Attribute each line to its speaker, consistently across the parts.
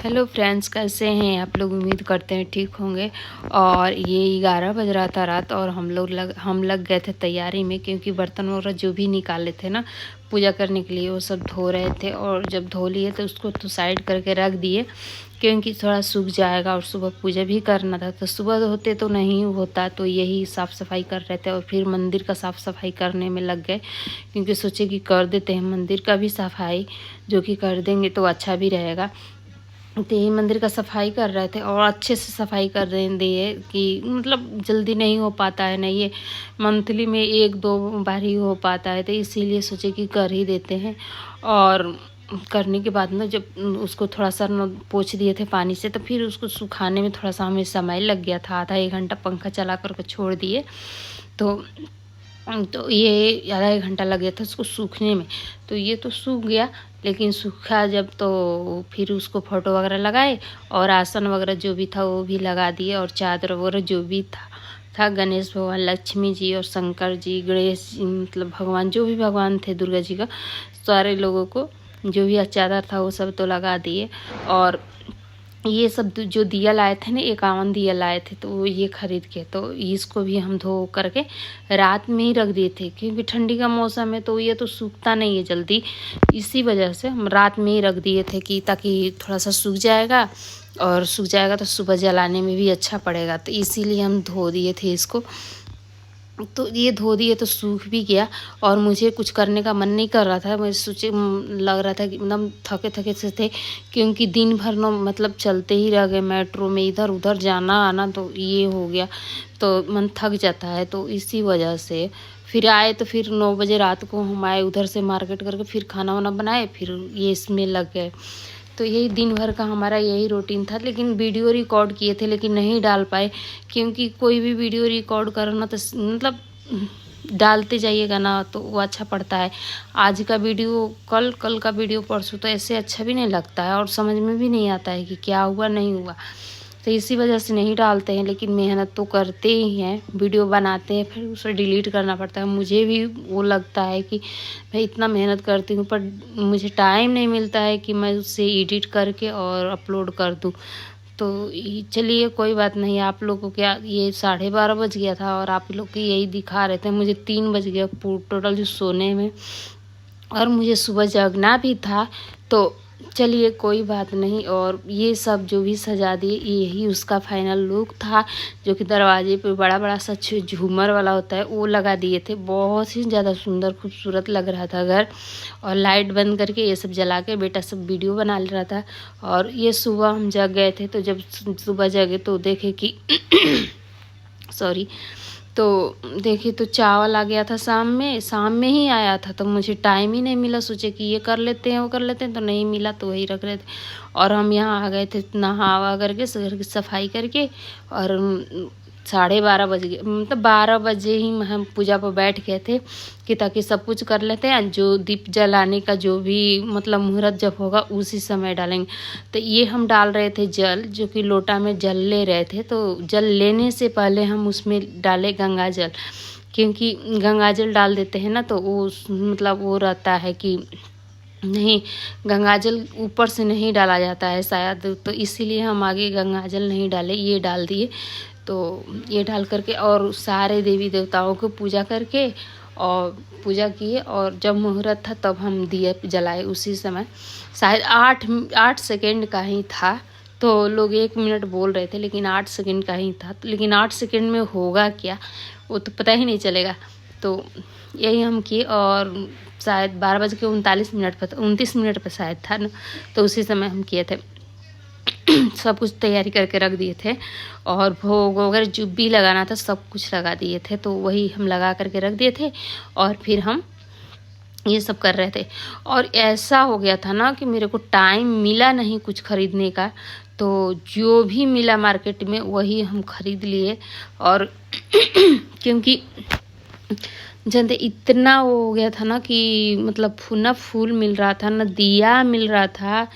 Speaker 1: Hello friends, कैसे हैं आप लोग। उम्मीद करते हैं ठीक होंगे। और ये 11 बज रहा था रात और हम लग गए थे तैयारी में, क्योंकि बर्तन वगैरह जो भी निकाले थे ना पूजा करने के लिए वो सब धो रहे थे। और जब धो लिए तो उसको तो साइड करके रख दिए, क्योंकि थोड़ा सूख जाएगा और सुबह पूजा भी करना था। तो सुबह होते तो नहीं होता, तो यही साफ़ सफाई कर रहे थे। और फिर मंदिर का साफ़ सफाई करने में लग गए, क्योंकि सोचे कि कर देते हैं मंदिर का भी सफाई, जो कि कर देंगे तो अच्छा भी रहेगा। तो यही मंदिर का सफाई कर रहे थे और अच्छे से सफाई कर रहे दिए कि मतलब जल्दी नहीं हो पाता है ना, ये मंथली में 1-2 बार ही हो पाता है। तो इसीलिए सोचे कि कर ही देते हैं। और करने के बाद ना जब उसको थोड़ा सा न पोंछ दिए थे पानी से, तो फिर उसको सुखाने में थोड़ा सा हमें समय लग गया था। आधा 1 घंटा पंखा चला कर के छोड़ दिए, तो ये आधा 1 घंटा लग गया था उसको सूखने में। तो ये तो सूख गया, लेकिन सूखा जब तो फिर उसको फ़ोटो वगैरह लगाए और आसन वगैरह जो भी था वो भी लगा दिए। और चादर वगैरह जो भी था गणेश भगवान, लक्ष्मी जी और शंकर जी, गणेश जी, मतलब भगवान जो भी भगवान थे, दुर्गा जी का, सारे लोगों को जो भी चादर था वो सब तो लगा दिए। और ये सब जो दिया लाए थे ना, 51 दिया लाए थे, तो वो ये खरीद के तो इसको भी हम धो करके रात में ही रख दिए थे, क्योंकि ठंडी का मौसम है तो ये तो सूखता नहीं है जल्दी। इसी वजह से हम रात में ही रख दिए थे कि ताकि थोड़ा सा सूख जाएगा, और सूख जाएगा तो सुबह जलाने में भी अच्छा पड़ेगा। तो इसीलिए हम धो दिए थे इसको। तो ये धो दिए तो सूख भी गया। और मुझे कुछ करने का मन नहीं कर रहा था। मुझे सोचे लग रहा था कि एकदम थके थके से थे, क्योंकि दिन भर ना मतलब चलते ही रह गए, मेट्रो में इधर उधर जाना आना, तो ये हो गया तो मन थक जाता है। तो इसी वजह से फिर आए, तो फिर 9 बजे रात को हम आए उधर से मार्केट करके, फिर खाना वाना बनाए, फिर ये इसमें लग गए। तो यही दिन भर का हमारा यही रूटीन था। लेकिन वीडियो रिकॉर्ड किए थे लेकिन नहीं डाल पाए, क्योंकि कोई भी वीडियो रिकॉर्ड करना तो मतलब डालते जाइएगा ना तो वो अच्छा पड़ता है। आज का वीडियो कल, कल का वीडियो परसों, तो ऐसे अच्छा भी नहीं लगता है और समझ में भी नहीं आता है कि क्या हुआ नहीं हुआ। तो इसी वजह से नहीं डालते हैं। लेकिन मेहनत तो करते ही हैं, वीडियो बनाते हैं फिर उसे डिलीट करना पड़ता है। मुझे भी वो लगता है कि मैं इतना मेहनत करती हूँ, पर मुझे टाइम नहीं मिलता है कि मैं उसे एडिट करके और अपलोड कर दूँ। तो चलिए कोई बात नहीं। आप लोग को क्या, ये 12:30 बज गया था और आप लोग की यही दिखा रहे थे, मुझे 3 बज गया टोटल जो सोने में, और मुझे सुबह जगना भी था। तो चलिए कोई बात नहीं। और ये सब जो भी सजा दिए, यही उसका फाइनल लुक था, जो कि दरवाजे पे बड़ा बड़ा सा झूमर वाला होता है वो लगा दिए थे। बहुत ही ज़्यादा सुंदर खूबसूरत लग रहा था घर। और लाइट बंद करके ये सब जला के बेटा सब वीडियो बना ले रहा था। और ये सुबह हम जग गए थे, तो जब सुबह जगे तो देखे कि सॉरी, तो देखिए तो चावल आ गया था शाम में ही आया था। तो मुझे टाइम ही नहीं मिला, सोचे कि ये कर लेते हैं वो कर लेते हैं, तो नहीं मिला तो वही रख रहे थे। और हम यहाँ आ गए थे नहा वहा करके, घर की सफाई करके। और 12:30 बज गए, मतलब 12 बजे ही हम पूजा पर बैठ गए थे कि ताकि सब कुछ कर लेते हैं। जो दीप जलाने का जो भी मतलब मुहूर्त जब होगा उसी समय डालेंगे। तो ये हम डाल रहे थे जल, जो कि लोटा में जल ले रहे थे। तो जल लेने से पहले हम उसमें डाले गंगा जल, क्योंकि गंगा जल डाल देते हैं ना तो वो मतलब वो रहता है कि नहीं, गंगा जल ऊपर से नहीं डाला जाता है शायद, तो इसीलिए हम आगे गंगा जल नहीं डाले, ये डाल दिए। तो ये डाल करके और सारे देवी देवताओं को पूजा करके और पूजा किए। और जब मुहूर्त था तब हम दिए जलाए उसी समय। शायद 8 सेकेंड का ही था, तो लोग 1 मिनट बोल रहे थे, लेकिन 8 सेकेंड का ही था। लेकिन 8 सेकेंड में होगा क्या वो तो पता ही नहीं चलेगा। तो यही हम किए। और शायद 12:39 पर, 29 मिनट पर शायद था ना, तो उसी समय हम किए थे। सब कुछ तैयारी करके रख दिए थे। और भोग वगैरह जो भी लगाना था सब कुछ लगा दिए थे, तो वही हम लगा करके रख दिए थे। और फिर हम ये सब कर रहे थे। और ऐसा हो गया था ना कि मेरे को टाइम मिला नहीं कुछ खरीदने का, तो जो भी मिला मार्केट में वही हम खरीद लिए। और क्योंकि जनते इतना वो हो गया था ना कि मतलब ना फूल मिल रहा था, ना दिया मिल रहा था,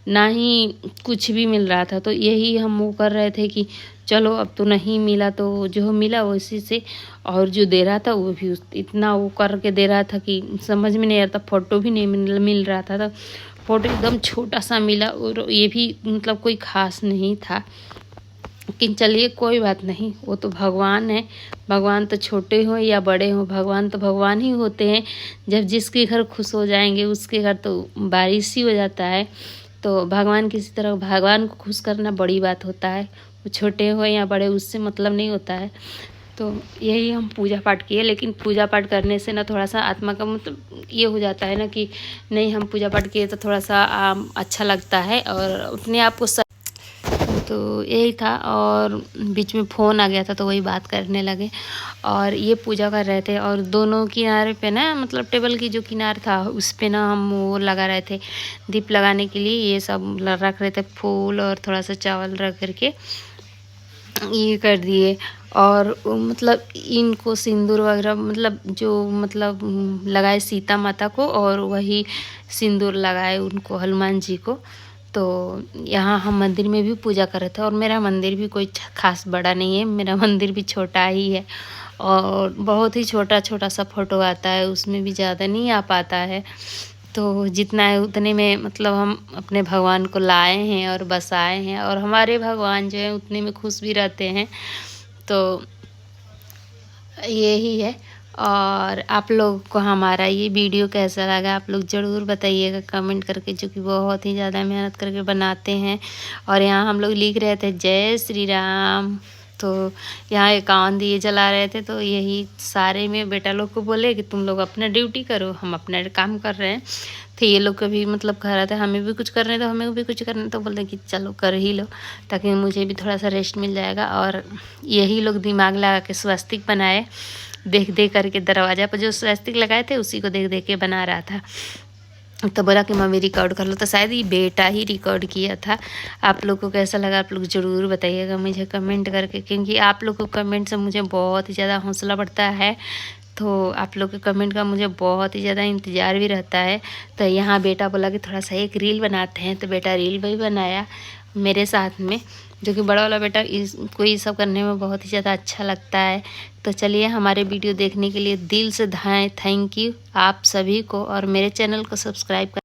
Speaker 1: ना ही कुछ भी मिल रहा था। तो यही हम वो कर रहे थे कि चलो अब तो नहीं मिला तो जो मिला उसी से। और जो दे रहा था वो भी इतना वो करके दे रहा था कि समझ में नहीं आता। फ़ोटो भी नहीं मिल रहा था, तो फ़ोटो एकदम छोटा-सा मिला और ये भी मतलब कोई ख़ास नहीं था। लेकिन चलिए कोई बात नहीं, वो तो भगवान है। भगवान तो छोटे हों या बड़े हों, भगवान तो भगवान ही होते हैं। जब जिसके घर खुश हो जाएँगे उसके घर तो बारिश ही हो जाता है। तो भगवान किसी तरह भगवान को खुश करना बड़ी बात होता है। वो छोटे हों या बड़े उससे मतलब नहीं होता है। तो यही हम पूजा पाठ किए, लेकिन पूजा पाठ करने से ना थोड़ा-सा आत्मा का मतलब ये हो जाता है ना कि नहीं हम पूजा पाठ किए तो थोड़ा-सा अच्छा लगता है और अपने आप को तो यही था। और बीच में फ़ोन आ गया था तो वही बात करने लगे और ये पूजा कर रहे थे और दोनों किनारे पे ना मतलब टेबल की जो किनार था उस पे ना हम वो लगा रहे थे दीप लगाने के लिए। ये सब रख रहे थे फूल और थोड़ा सा चावल रख करके ये कर दिए। और मतलब इनको सिंदूर वगैरह मतलब जो मतलब लगाए सीता माता को और वही सिंदूर लगाए उनको हनुमान जी को। तो यहाँ हम मंदिर में भी पूजा कर रहे थे और मेरा मंदिर भी कोई ख़ास बड़ा नहीं है, मेरा मंदिर भी छोटा ही है और बहुत ही छोटा-छोटा सा फ़ोटो आता है, उसमें भी ज़्यादा नहीं आ पाता है। तो जितना है उतने में मतलब हम अपने भगवान को लाए हैं और बसाए हैं और हमारे भगवान जो हैं उतने में खुश भी रहते हैं। तो यही है। और आप लोगों को हमारा ये वीडियो कैसा लगा आप लोग ज़रूर बताइएगा कमेंट करके, जो कि बहुत ही ज़्यादा मेहनत करके बनाते हैं। और यहाँ हम लोग लिख रहे थे जय श्री राम। तो यहाँ 51 दिए जला रहे थे तो यही सारे में बेटा लोग को बोले कि तुम लोग अपना ड्यूटी करो, हम अपना काम कर रहे हैं। तो ये लोग कभी मतलब कह रहे थे हमें भी कुछ करने दो, हमें भी कुछ करने, तो बोलते कि चलो कर ही लो ताकि मुझे भी थोड़ा सा रेस्ट मिल जाएगा। और यही लोग दिमाग लगा के स्वस्तिक बनाए, देख देख करके दरवाज़ा पर जो स्वस्तिक लगाए थे उसी को देख देख के बना रहा था। तो बोला कि मम्मी रिकॉर्ड कर लो, तो शायद ये बेटा ही रिकॉर्ड किया था। आप लोग को कैसा लगा आप लोग ज़रूर बताइएगा मुझे कमेंट करके, क्योंकि आप लोग को कमेंट से मुझे बहुत ही ज़्यादा हौसला बढ़ता है। तो आप लोग के कमेंट का मुझे बहुत ही ज़्यादा इंतज़ार भी रहता है। तो यहाँ बेटा बोला कि थोड़ा सा एक रील बनाते हैं, तो बेटा रील भी बनाया मेरे साथ में, जो कि बड़ा वाला बेटा इसको ये सब करने में बहुत ही ज़्यादा अच्छा लगता है। तो चलिए हमारे वीडियो देखने के लिए दिल से थैंक यू आप सभी को, और मेरे चैनल को सब्सक्राइब कर